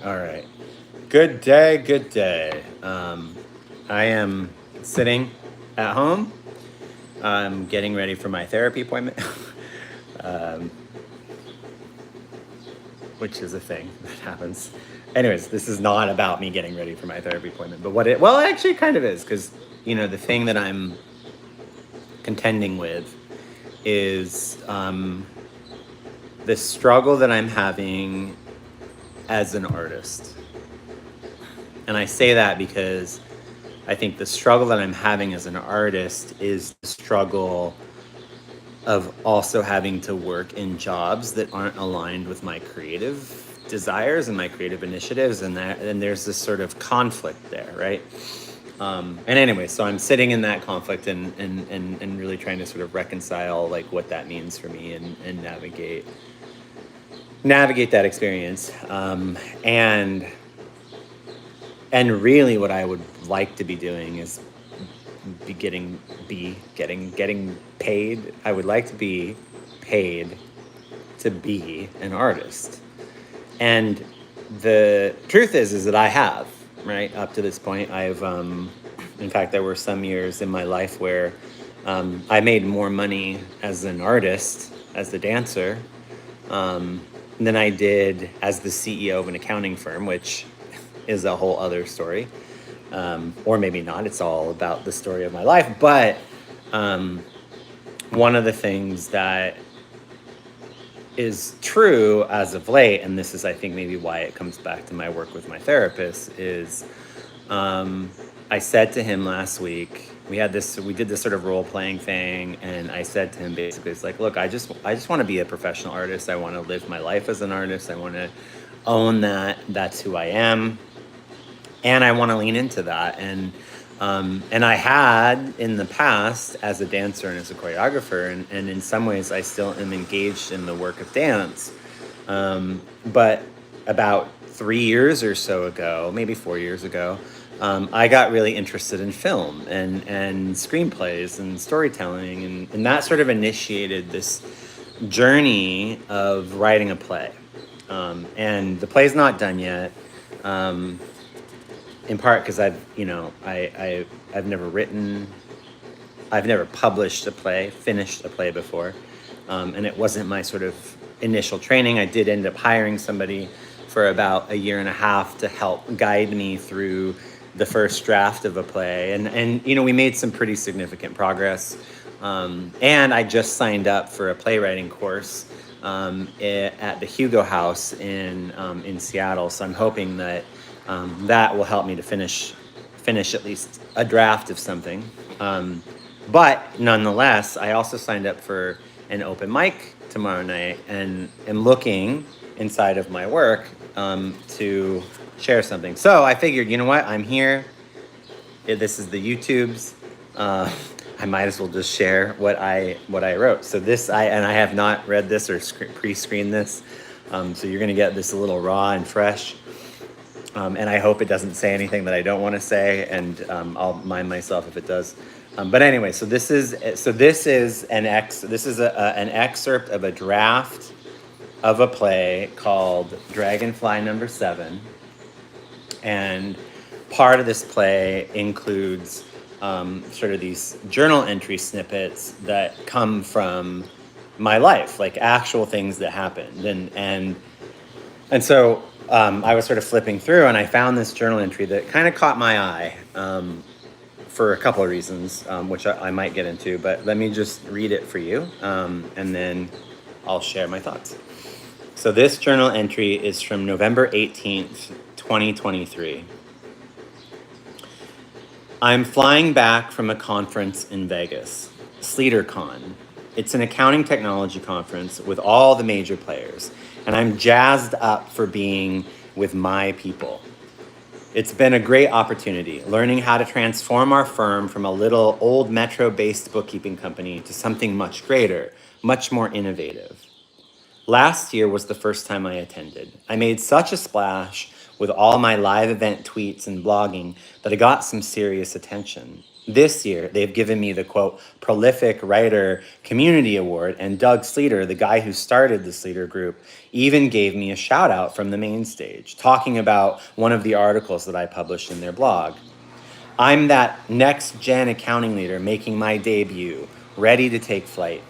All right. Good day, good day. I am sitting at home. I'm getting ready for my therapy appointment, um, which is a thing that happens. Anyways, this is not about me getting ready for my therapy appointment, but well, it actually kind of is because, the thing that I'm contending with is the struggle that I'm having as an artist. And I say that because I think the struggle that I'm having as an artist is the struggle of also having to work in jobs that aren't aligned with my creative desires and my creative initiatives, and there's this sort of conflict there, right? And anyway, so I'm sitting in that conflict and really trying to sort of reconcile like what that means for me and navigate that experience. And really what I would like to be doing is getting paid. I would like to be paid to be an artist. And the truth is that I have, right? Up to this point, in fact, there were some years in my life where I made more money as an artist, as a dancer, than I did as the CEO of an accounting firm, which is a whole other story. Or maybe not. It's all about the story of my life. But one of the things that is true as of late, and this is, I think, maybe why it comes back to my work with my therapist, is I said to him last week, we did this sort of role playing thing, and I said to him basically, it's like, look, I just want to be a professional artist. I want to live my life as an artist. I want to own that. That's who I am. And I want to lean into that. And I had in the past as a dancer and as a choreographer, and in some ways I still am engaged in the work of dance. But about 3 years or so ago, maybe 4 years ago, I got really interested in film and screenplays and storytelling. And that sort of initiated this journey of writing a play. And the play's not done yet. In part because I've never published finished a play before, and it wasn't my sort of initial training. I did end up hiring somebody for about a year and a half to help guide me through the first draft of a play, and we made some pretty significant progress. And I just signed up for a playwriting course at the Hugo House in Seattle, so I'm hoping that that will help me to finish at least a draft of something. But nonetheless, I also signed up for an open mic tomorrow night and am looking inside of my work to share something. So I figured, you know what? I'm here. This is the YouTubes. I might as well just share what I wrote. So I have not read this or pre-screened this. So you're going to get this a little raw and fresh. And I hope it doesn't say anything that I don't want to say, and I'll mind myself if it does. But anyway, so this is an excerpt of a draft of a play called Dragonfly Number 7, and part of this play includes sort of these journal entry snippets that come from my life, like actual things that happened, and so. I was sort of flipping through and I found this journal entry that kind of caught my eye for a couple of reasons, which I might get into, but let me just read it for you, and then I'll share my thoughts. So this journal entry is from November 18th, 2023. I'm flying back from a conference in Vegas, SleaderCon. It's an accounting technology conference with all the major players, and I'm jazzed up for being with my people. It's been a great opportunity, learning how to transform our firm from a little old metro-based bookkeeping company to something much greater, much more innovative. Last year was the first time I attended. I made such a splash with all my live event tweets and blogging that I got some serious attention. This year, they've given me the quote, Prolific Writer Community Award, and Doug Sleater, the guy who started the Sleater Group, even gave me a shout out from the main stage, talking about one of the articles that I published in their blog. I'm that next gen accounting leader making my debut, ready to take flight.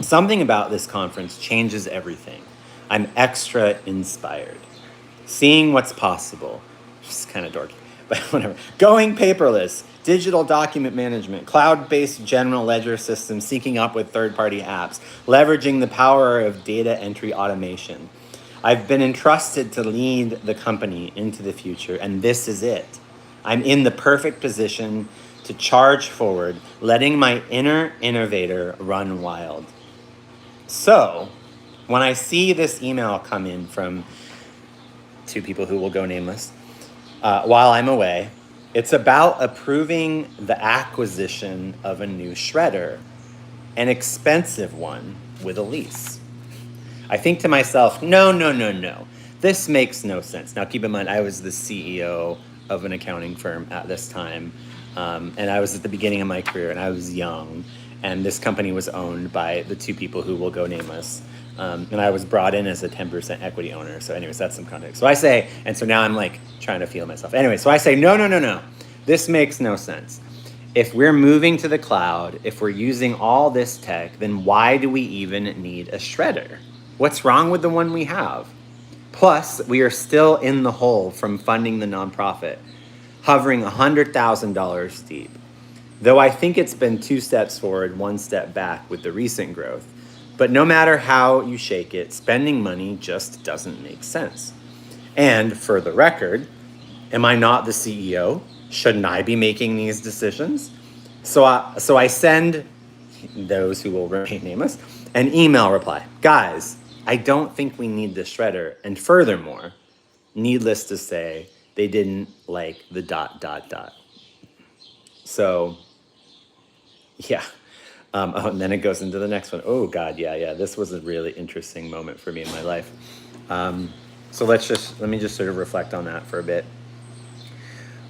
Something about this conference changes everything. I'm extra inspired. Seeing what's possible. It's kind of dorky, but whatever. Going paperless, digital document management, cloud-based general ledger systems syncing up with third-party apps, leveraging the power of data entry automation. I've been entrusted to lead the company into the future, and this is it. I'm in the perfect position to charge forward, letting my inner innovator run wild. So, when I see this email come in from two people who will go nameless, while I'm away, it's about approving the acquisition of a new shredder, an expensive one with a lease. I think to myself, no. This makes no sense. Now, keep in mind, I was the CEO of an accounting firm at this time, and I was at the beginning of my career, and I was young, and this company was owned by the two people who will go nameless. And I was brought in as a 10% equity owner. So anyways, that's some context. So I say, and so now I'm like trying to feel myself. Anyway, so I say, no. This makes no sense. If we're moving to the cloud, if we're using all this tech, then why do we even need a shredder? What's wrong with the one we have? Plus, we are still in the hole from funding the nonprofit, hovering $100,000 deep. Though I think it's been 2 steps forward, 1 step back with the recent growth. But no matter how you shake it, spending money just doesn't make sense. And for the record, am I not the CEO? Shouldn't I be making these decisions? So I send those who will remain nameless an email reply. Guys, I don't think we need the shredder. And furthermore, needless to say, they didn't like the ... So, yeah. And then it goes into the next one. Oh, God, yeah. This was a really interesting moment for me in my life. So let me just sort of reflect on that for a bit.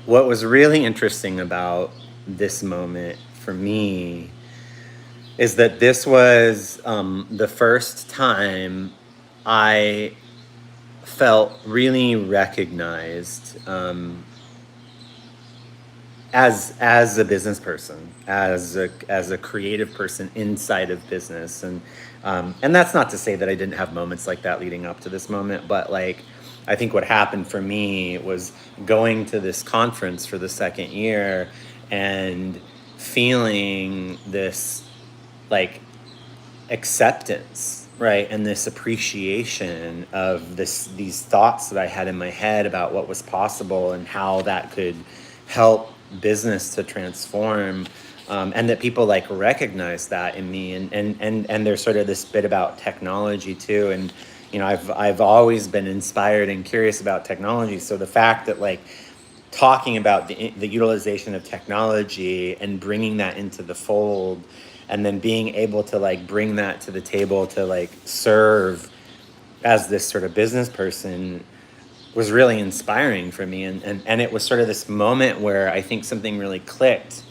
What was really interesting about this moment for me is that this was the first time I felt really recognized as a business person, as a creative person inside of business, and that's not to say that I didn't have moments like that leading up to this moment, but like I think what happened for me was going to this conference for the second year and feeling this like acceptance, right, and this appreciation of these thoughts that I had in my head about what was possible and how that could help business to transform, and that people like recognize that in me, and there's sort of this bit about technology too, and I've always been inspired and curious about technology, so the fact that like talking about the utilization of technology and bringing that into the fold, and then being able to like bring that to the table to like serve as this sort of business person was really inspiring for me, and it was sort of this moment where I think something really clicked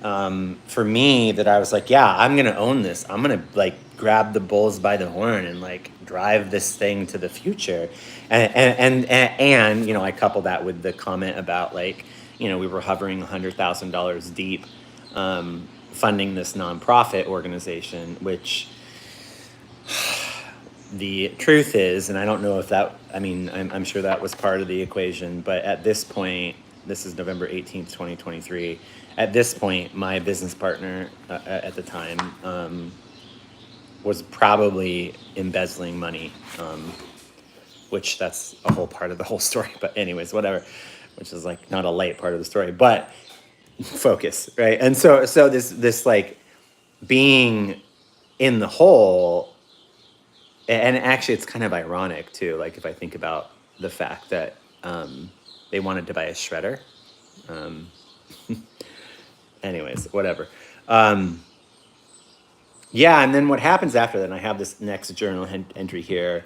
for me, that I was like, yeah, I'm gonna own this. I'm gonna like grab the bulls by the horn and like drive this thing to the future, and I couple that with the comment about like we were hovering $100,000 deep, funding this nonprofit organization, which the truth is, and I don't know if that, I'm sure that was part of the equation, but at this point, this is November 18th, 2023. At this point, my business partner at the time was probably embezzling money, which that's a whole part of the whole story. But anyways, whatever, which is like not a light part of the story, but focus, right? And so this like being in the hole. And actually, it's kind of ironic, too, like if I think about the fact that they wanted to buy a shredder. Anyways, whatever. Yeah, and then what happens after that, and I have this next journal entry here,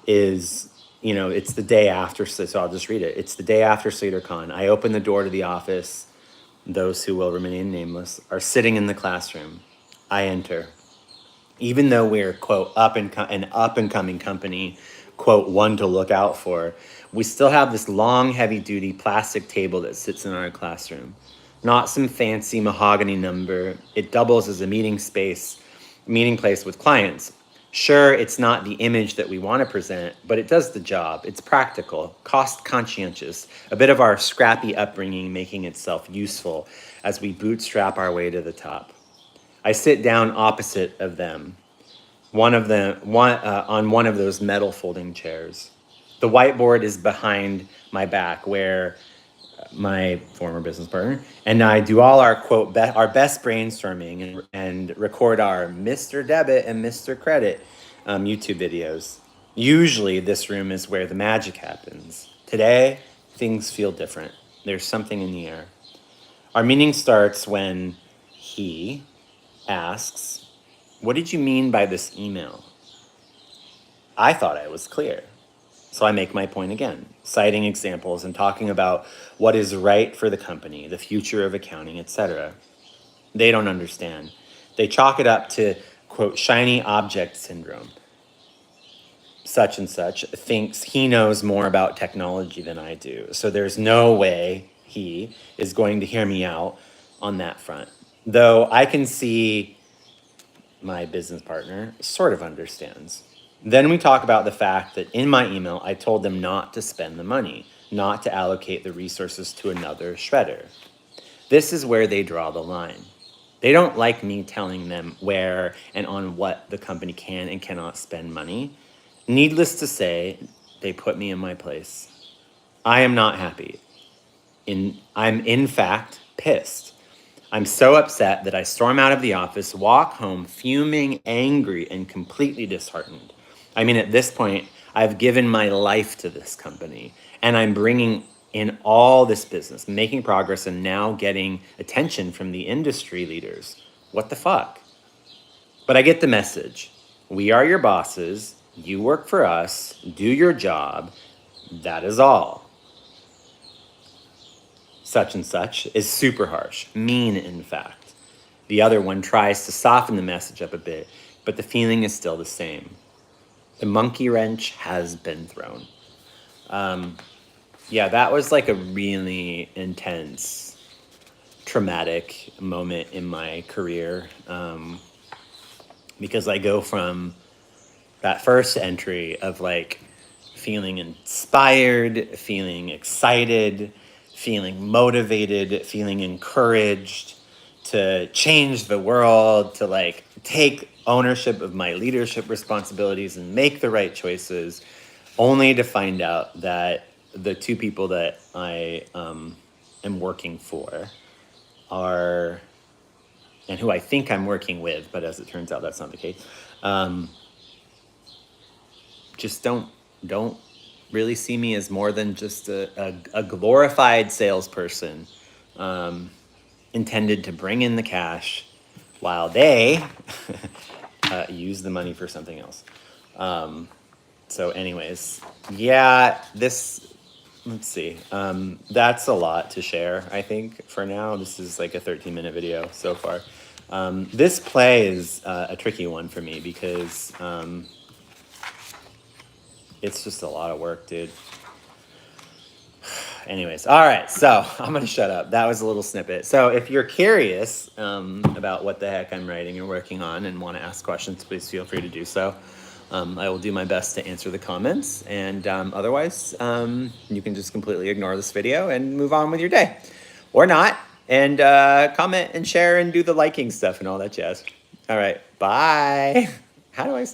is, it's the day after, so I'll just read it. It's the day after SleaterCon. I open the door to the office. those who will remain nameless, are sitting in the classroom. I enter. Even though we're, quote, an up and coming company, quote, one to look out for, we still have this long, heavy duty plastic table that sits in our classroom. Not some fancy mahogany number. It doubles as a meeting place with clients. Sure, it's not the image that we want to present, but it does the job. It's practical, cost conscientious, a bit of our scrappy upbringing making itself useful as we bootstrap our way to the top. I sit down opposite of them, on one of those metal folding chairs. The whiteboard is behind my back, where my former business partner and I do all our, quote, our best brainstorming and record our Mr. Debit and Mr. Credit YouTube videos. Usually this room is where the magic happens. Today, things feel different. There's something in the air. Our meeting starts when he asks, "What did you mean by this email?" I thought I was clear. So I make my point again, citing examples and talking about what is right for the company, the future of accounting, etc. They don't understand. They chalk it up to, quote, shiny object syndrome. Such and such thinks he knows more about technology than I do. So there's no way he is going to hear me out on that front. Though I can see my business partner sort of understands. Then we talk about the fact that in my email, I told them not to spend the money, not to allocate the resources to another shredder. This is where they draw the line. They don't like me telling them where and on what the company can and cannot spend money. Needless to say, they put me in my place. I am not happy. I'm in fact pissed. I'm so upset that I storm out of the office, walk home fuming, angry, and completely disheartened. I mean, at this point, I've given my life to this company, and I'm bringing in all this business, making progress, and now getting attention from the industry leaders. What the fuck? But I get the message. We are your bosses. You work for us. Do your job. That is all. Such and such is super harsh, mean, in fact. The other one tries to soften the message up a bit, but the feeling is still the same. The monkey wrench has been thrown. Yeah, that was like a really intense, traumatic moment in my career, because I go from that first entry of like feeling inspired, feeling excited, feeling motivated, feeling encouraged to change the world, to like take ownership of my leadership responsibilities and make the right choices, only to find out that the two people that I am working for are, and who I think I'm working with, but as it turns out, that's not the case, just don't really see me as more than just a glorified salesperson intended to bring in the cash while they use the money for something else. So anyways, yeah, let's see. That's a lot to share, I think, for now. This is like a 13-minute video so far. This play is a tricky one for me because it's just a lot of work, dude. Anyways, all right, so I'm going to shut up. That was a little snippet. So if you're curious about what the heck I'm writing or working on and want to ask questions, please feel free to do so. I will do my best to answer the comments. And otherwise, you can just completely ignore this video and move on with your day. Or not. And comment and share and do the liking stuff and all that jazz. All right, bye. How do I stop?